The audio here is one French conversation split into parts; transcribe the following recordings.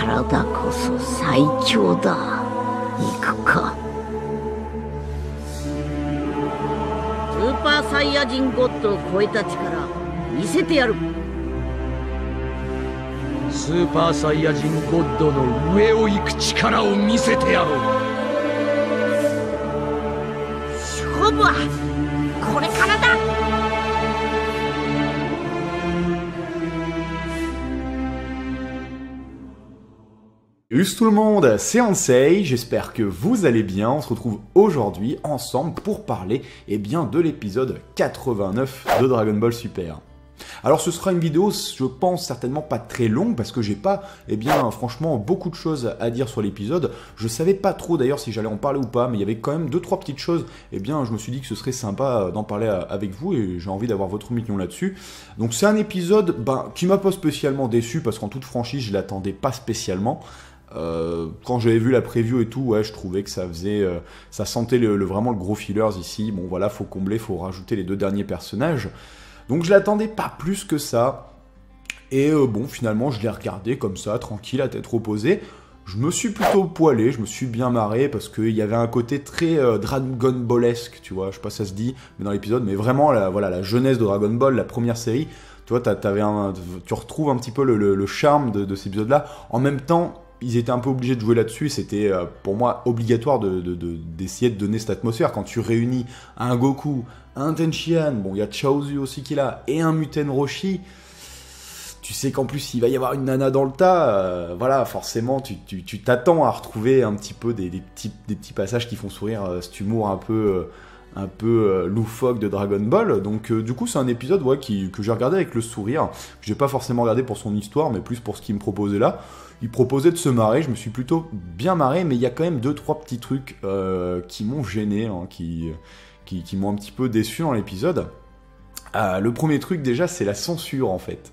体こそ最強だ。行くか。スーパーサイヤ人ゴッドを超えた力見せてやる。スーパーサイヤ人ゴッドの上を行く力を見せてやろう。勝負はこれからだ。Salut tout le monde, c'est Ansei, j'espère que vous allez bien. On se retrouve aujourd'hui ensemble pour parler de l'épisode 89 de Dragon Ball Super. Alors ce sera une vidéo, je pense, certainement pas très longue parce que j'ai pas, franchement, beaucoup de choses à dire sur l'épisode. Je savais pas trop d'ailleurs si j'allais en parler ou pas, mais il y avait quand même 2-3 petites choses. Je me suis dit que ce serait sympa d'en parler avec vous et j'ai envie d'avoir votre opinion là-dessus. Donc c'est un épisode qui m'a pas spécialement déçu parce qu'en toute franchise, je l'attendais pas spécialement. Quand j'avais vu la preview et tout, ouais, je trouvais que ça faisait, ça sentait vraiment le gros fillers ici. Bon voilà, faut combler, faut rajouter les 2 derniers personnages. Donc je l'attendais pas plus que ça. Et finalement, je l'ai regardé comme ça, tranquille, à tête reposée. Je me suis plutôt poilé, je me suis bien marré parce qu'il y avait un côté très Dragon Ballesque, tu vois, je sais pas si ça se dit, mais dans l'épisode, mais vraiment la jeunesse de Dragon Ball, la première série. Tu vois, tu retrouves un petit peu le charme de cet épisode-là. En même temps, ils étaient un peu obligés de jouer là-dessus, c'était pour moi obligatoire d'essayer de donner cette atmosphère. Quand tu réunis un Goku, un Tenshinhan, bon il y a Chaozu aussi qui est là, et un Muten Roshi, tu sais qu'en plus il va y avoir une nana dans le tas, voilà, forcément tu t'attends à retrouver un petit peu des petits passages qui font sourire, cet humour un peu loufoque de Dragon Ball. Donc du coup c'est un épisode que j'ai regardé avec le sourire. J'ai pas forcément regardé pour son histoire, mais plus pour ce qu'il me proposait là. Il proposait de se marrer, je me suis plutôt bien marré, mais il y a quand même 2-3 petits trucs qui m'ont gêné, qui m'ont un petit peu déçu dans l'épisode. Le premier truc déjà, c'est la censure en fait.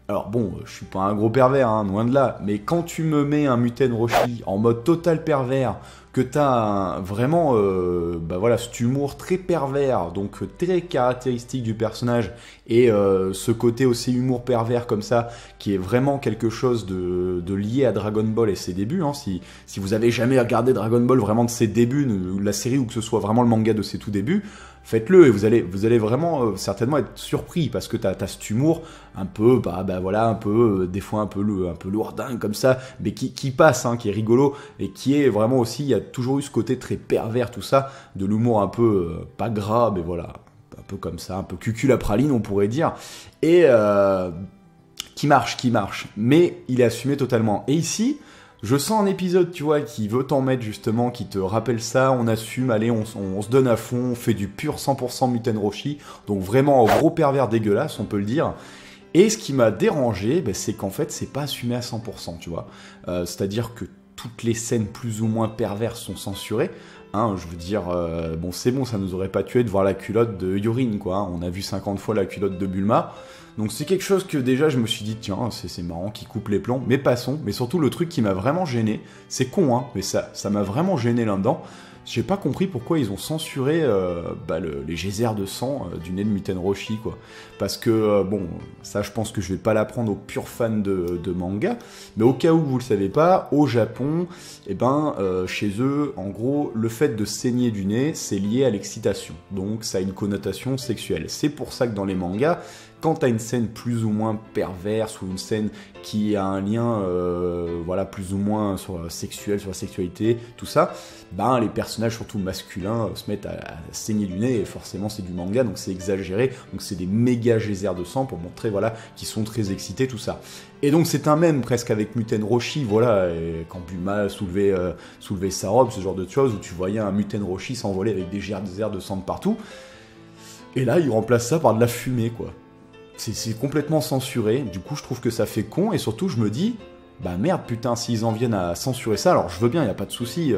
Alors bon, je suis pas un gros pervers, loin de là, mais quand tu me mets un Muten Roshi en mode total pervers, que t'as vraiment cet humour très pervers, donc très caractéristique du personnage, et ce côté aussi humour pervers comme ça, qui est vraiment quelque chose de lié à Dragon Ball et ses débuts. Si vous avez jamais regardé Dragon Ball vraiment de ses débuts, la série ou que ce soit vraiment le manga de ses tout débuts, faites-le et vous allez vraiment certainement être surpris parce que t'as cet humour un peu, des fois un peu lourdingue comme ça, mais qui passe, qui est rigolo et qui est vraiment aussi, il y a toujours eu ce côté très pervers, tout ça, de l'humour un peu, pas gras, mais voilà, un peu comme ça, un peu cucul à praline on pourrait dire, et qui marche, mais il est assumé totalement. Et ici, je sens un épisode, tu vois, qui veut t'en mettre justement, qui te rappelle ça, on assume, allez, on se donne à fond, on fait du pur 100% Muten Roshi, donc vraiment un gros pervers dégueulasse, on peut le dire. Et ce qui m'a dérangé, c'est qu'en fait, c'est pas assumé à 100%, tu vois. C'est-à-dire que toutes les scènes plus ou moins perverses sont censurées. Je veux dire, c'est bon, ça nous aurait pas tué de voir la culotte de Yorin, quoi. On a vu 50 fois la culotte de Bulma. Donc c'est quelque chose que déjà je me suis dit, tiens, c'est marrant qu'ils coupent les plombs, mais passons. Mais surtout le truc qui m'a vraiment gêné, c'est con, mais ça m'a vraiment gêné là-dedans. J'ai pas compris pourquoi ils ont censuré les geysers de sang du nez de Muten Roshi, quoi. Parce que, ça je pense que je vais pas l'apprendre aux purs fans de manga, mais au cas où vous le savez pas, au Japon, chez eux, en gros, le fait de saigner du nez, c'est lié à l'excitation. Donc ça a une connotation sexuelle. C'est pour ça que dans les mangas, quand t'as une scène plus ou moins perverse ou une scène qui a un lien plus ou moins sur la sexualité, tout ça, les personnages surtout masculins se mettent à saigner du nez et forcément c'est du manga donc c'est exagéré, donc c'est des méga geysers de sang pour montrer qu'ils sont très excités, tout ça. Et donc c'est un mème presque avec Muten Roshi, et quand Bulma soulevait sa robe, ce genre de choses où tu voyais un Muten Roshi s'envoler avec des geysers de sang de partout. Et là il remplace ça par de la fumée, quoi. C'est complètement censuré, du coup je trouve que ça fait con, et surtout je me dis, merde putain, s'ils en viennent à censurer ça, alors je veux bien, y a pas de souci,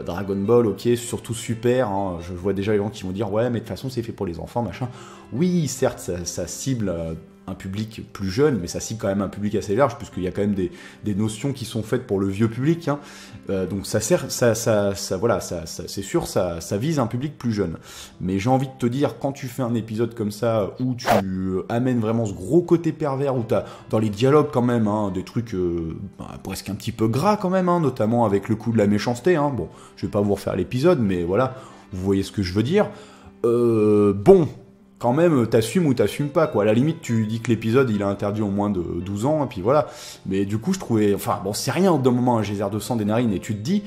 Dragon Ball, ok, surtout Super, je vois déjà les gens qui vont dire, ouais mais de toute façon c'est fait pour les enfants, machin. Oui, certes, ça cible un public plus jeune, mais ça cible quand même un public assez large, puisqu'il y a quand même des notions qui sont faites pour le vieux public, hein. Donc ça sert, voilà, c'est sûr, ça vise un public plus jeune. Mais j'ai envie de te dire, quand tu fais un épisode comme ça, où tu amènes vraiment ce gros côté pervers, où tu as dans les dialogues quand même, hein, des trucs presque un petit peu gras quand même, hein, notamment avec le coup de la méchanceté, hein. Bon, je vais pas vous refaire l'épisode, mais voilà, vous voyez ce que je veux dire. Bon, quand même, t'assumes ou t'assumes pas, quoi. À la limite, tu dis que l'épisode, il est interdit au moins de 12 ans, et puis voilà. Mais du coup, je trouvais... Enfin, bon, c'est rien au bout d'un moment, un geyser de sang des narines, et tu te dis...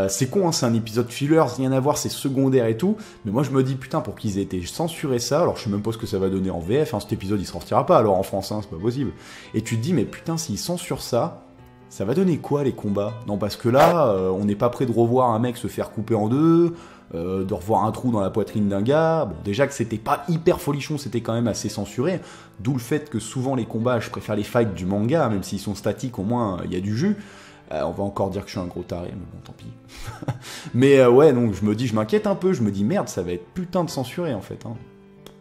c'est con, hein, c'est un épisode filler, rien à voir, c'est secondaire et tout. Mais moi, je me dis, putain, pour qu'ils aient été censurés ça, alors je sais même pas ce que ça va donner en VF, hein, cet épisode, il sortira pas, alors en France, hein, c'est pas possible. Et tu te dis, mais putain, s'ils censurent ça... Ça va donner quoi les combats? Non, parce que là, on n'est pas prêt de revoir un mec se faire couper en deux, de revoir un trou dans la poitrine d'un gars. Bon, déjà que c'était pas hyper folichon, c'était quand même assez censuré. D'où le fait que souvent les combats, je préfère les fights du manga, même s'ils sont statiques, au moins il y a du jus. On va encore dire que je suis un gros taré, mais bon, tant pis. Mais ouais, donc je me dis, je m'inquiète un peu, je me dis merde, ça va être putain de censuré en fait, hein.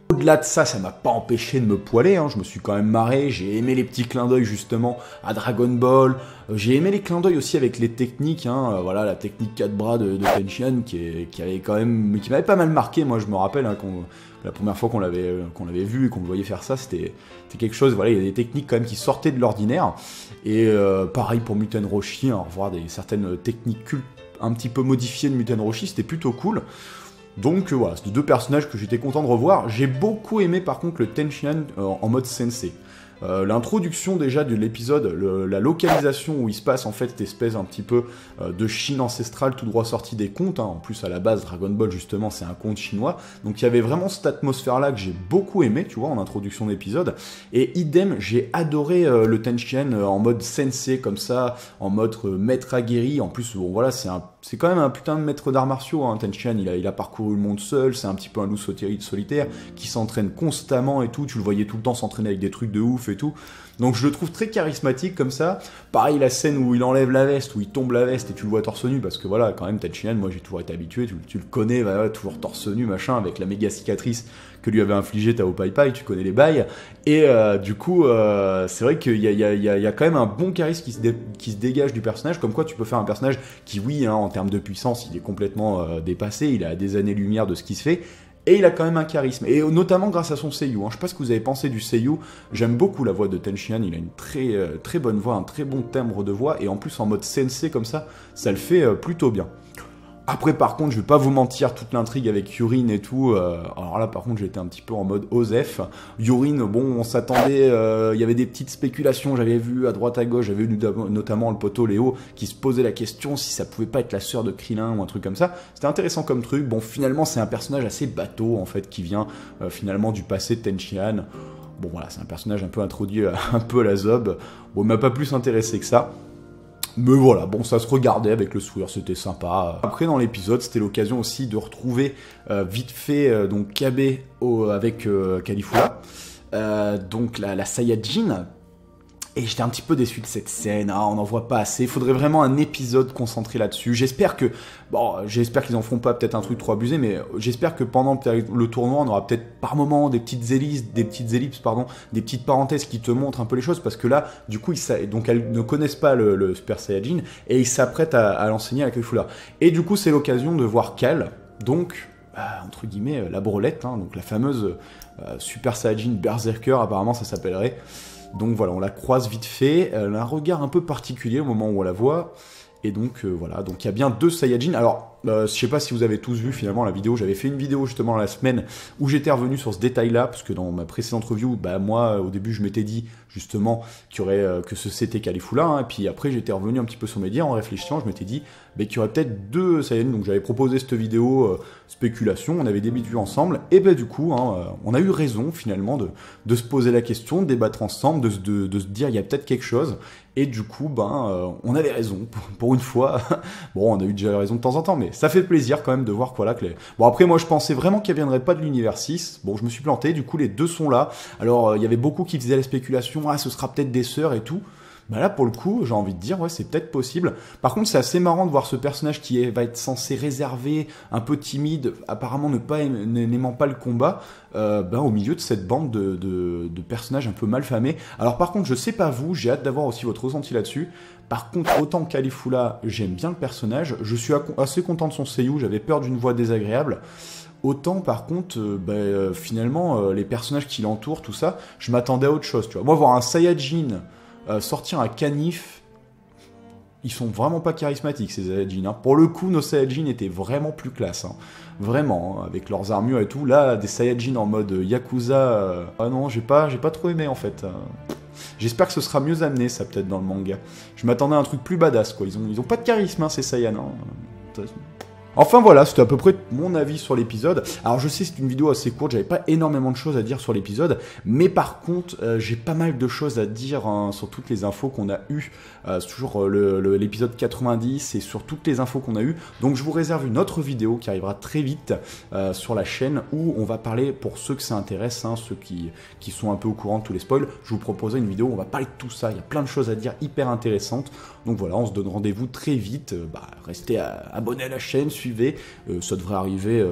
Au-delà de ça, ça m'a pas empêché de me poiler, hein. Je me suis quand même marré, j'ai aimé les petits clins d'œil justement à Dragon Ball, j'ai aimé les clins d'œil aussi avec les techniques, hein. Voilà, la technique 4 bras de Tenshinhan qui avait quand même, qui m'avait pas mal marqué, moi je me rappelle, hein, la première fois qu'on l'avait vu et qu'on le voyait faire ça, c'était quelque chose, voilà, il y a des techniques quand même qui sortaient de l'ordinaire, et pareil pour Muten Roshi, hein, revoir certaines techniques cultes un petit peu modifiées de Muten Roshi, c'était plutôt cool. Donc voilà, c'est deux personnages que j'étais content de revoir. J'ai beaucoup aimé par contre le Tenshinhan en mode sensei. L'introduction déjà de l'épisode, la localisation où il se passe en fait cette espèce un petit peu de Chine ancestrale tout droit sorti des contes, hein. En plus à la base Dragon Ball justement c'est un conte chinois, donc il y avait vraiment cette atmosphère là que j'ai beaucoup aimé, tu vois, en introduction d'épisode. Et idem, j'ai adoré le Tenshinhan en mode sensei comme ça, en mode maître aguerri. En plus bon voilà, c'est quand même un putain de maître d'arts martiaux, hein. Tenshinhan il a parcouru le monde seul, c'est un petit peu un loup solitaire qui s'entraîne constamment et tout, tu le voyais tout le temps s'entraîner avec des trucs de ouf et tout. Donc je le trouve très charismatique comme ça. Pareil la scène où il enlève la veste, où il tombe la veste et tu le vois torse nu, parce que voilà, quand même Tenshinhan, moi j'ai toujours été habitué, tu le connais, voilà, toujours torse nu machin, avec la méga cicatrice que lui avait infligé Tao Pai Pai, tu connais les bails. Et du coup c'est vrai qu'il y a quand même un bon charisme qui se dégage du personnage, comme quoi tu peux faire un personnage qui, oui, hein, en termes de puissance il est complètement dépassé, il a des années-lumière de ce qui se fait. Et il a quand même un charisme, et notamment grâce à son seiyuu, hein. Je sais pas ce que vous avez pensé du seiyuu, j'aime beaucoup la voix de Tenshinhan, il a une très bonne voix, un très bon timbre de voix, et en plus en mode sensei comme ça le fait plutôt bien. Après par contre, je vais pas vous mentir, toute l'intrigue avec Yurin et tout, alors là par contre j'étais un petit peu en mode Osef. Yurin, bon, on s'attendait, il y avait des petites spéculations, j'avais vu à droite à gauche, j'avais vu notamment le poteau Léo qui se posait la question si ça pouvait pas être la sœur de Krillin ou un truc comme ça. C'était intéressant comme truc. Bon, finalement c'est un personnage assez bateau en fait qui vient finalement du passé de Tenshinhan. Bon voilà, c'est un personnage un peu introduit un peu à la zob. Bon, il m'a pas plus intéressé que ça. Mais voilà, bon, ça se regardait avec le sourire, c'était sympa. Après, dans l'épisode, c'était l'occasion aussi de retrouver vite fait donc Kabe avec Caulifla, donc la Saiyajin. Et j'étais un petit peu déçu de cette scène, on n'en voit pas assez, il faudrait vraiment un épisode concentré là-dessus. J'espère qu'ils en feront pas peut-être un truc trop abusé, mais j'espère que pendant le tournoi, on aura peut-être par moment des petites ellipses, des petites parenthèses qui te montrent un peu les choses, parce que là, du coup, donc elles ne connaissent pas le Super Saiyajin, et ils s'apprêtent à l'enseigner à Caulifla. Et du coup, c'est l'occasion de voir Cal, donc, entre guillemets, la brelette, hein, donc la fameuse Super Saiyajin Berserker, apparemment ça s'appellerait. Donc voilà, on la croise vite fait, elle a un regard un peu particulier au moment où on la voit, et donc voilà, donc il y a bien deux Saiyajin. Alors, je sais pas si vous avez tous vu finalement la vidéo, j'avais fait une vidéo justement la semaine où j'étais revenu sur ce détail-là, parce que dans ma précédente review, moi au début je m'étais dit justement que c'était Caulifla, hein, et puis après j'étais revenu un petit peu sur mes dires en réfléchissant, je m'étais dit qu'il y aurait peut-être deux Saiyajin, donc j'avais proposé cette vidéo spéculation, on avait débattu ensemble, et du coup, hein, on a eu raison finalement de se poser la question, de débattre ensemble, de se dire il y a peut-être quelque chose, et du coup, on avait raison, pour une fois. Bon, on a eu déjà raison de temps en temps, mais ça fait plaisir quand même de voir voilà, que Bon, après, moi, je pensais vraiment qu'elle viendrait pas de l'univers 6. Bon, je me suis planté, du coup, les deux sont là. Alors, il y avait beaucoup qui faisaient la spéculation, ce sera peut-être des sœurs et tout. Bah là, pour le coup, j'ai envie de dire, ouais, c'est peut-être possible. Par contre, c'est assez marrant de voir ce personnage qui va être censé réservé, un peu timide, apparemment n'aimant pas le combat, au milieu de cette bande de personnages un peu malfamés. Alors par contre, je sais pas vous, j'ai hâte d'avoir aussi votre ressenti là-dessus. Par contre, autant Caulifla, j'aime bien le personnage, je suis assez content de son seiyuu, j'avais peur d'une voix désagréable. Autant par contre, finalement, les personnages qui l'entourent, tout ça, je m'attendais à autre chose, tu vois. Moi, voir un Saiyajin sortir un canif, ils sont vraiment pas charismatiques ces Saiyajin. Hein. Pour le coup, nos Saiyajin étaient vraiment plus classe. Hein. Vraiment, hein, avec leurs armures et tout. Là, des Saiyajin en mode Yakuza. Ah non, j'ai pas trop aimé en fait. J'espère que ce sera mieux amené, ça peut-être dans le manga. Je m'attendais à un truc plus badass, quoi. Ils ont pas de charisme, hein, ces Saiyans. Hein. Enfin voilà, c'était à peu près mon avis sur l'épisode. Alors je sais c'est une vidéo assez courte, j'avais pas énormément de choses à dire sur l'épisode, mais par contre j'ai pas mal de choses à dire hein, sur toutes les infos qu'on a eues, toujours l'épisode 90 et sur toutes les infos qu'on a eues. Donc je vous réserve une autre vidéo qui arrivera très vite sur la chaîne où on va parler, pour ceux que ça intéresse, hein, ceux qui sont un peu au courant de tous les spoils, je vous proposerai une vidéo où on va parler de tout ça, il y a plein de choses à dire hyper intéressantes. Donc voilà, on se donne rendez-vous très vite, restez abonnés à la chaîne, suivez, ça devrait arriver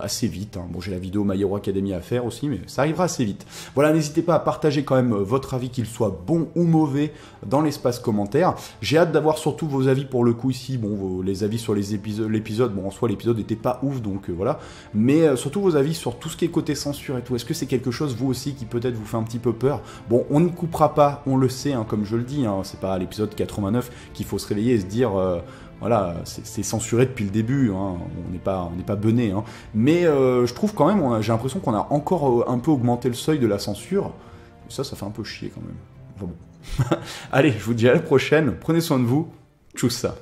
assez vite. Hein. Bon, j'ai la vidéo My Hero Academy à faire aussi, mais ça arrivera assez vite. Voilà, n'hésitez pas à partager quand même votre avis, qu'il soit bon ou mauvais, dans l'espace commentaire. J'ai hâte d'avoir surtout vos avis pour le coup ici. Bon, les avis sur l'épisode, bon, en soi, l'épisode n'était pas ouf, donc voilà. Mais surtout vos avis sur tout ce qui est côté censure et tout. Est-ce que c'est quelque chose, vous aussi, qui peut-être vous fait un petit peu peur? Bon, on ne coupera pas, on le sait, hein, comme je le dis. Hein, c'est pas à l'épisode 89 qu'il faut se réveiller et se dire... voilà, c'est censuré depuis le début, hein. On n'est pas bené, hein. Mais je trouve quand même, j'ai l'impression qu'on a encore un peu augmenté le seuil de la censure. Et ça fait un peu chier quand même. Enfin bon. Allez, je vous dis à la prochaine, prenez soin de vous, tchuss ça.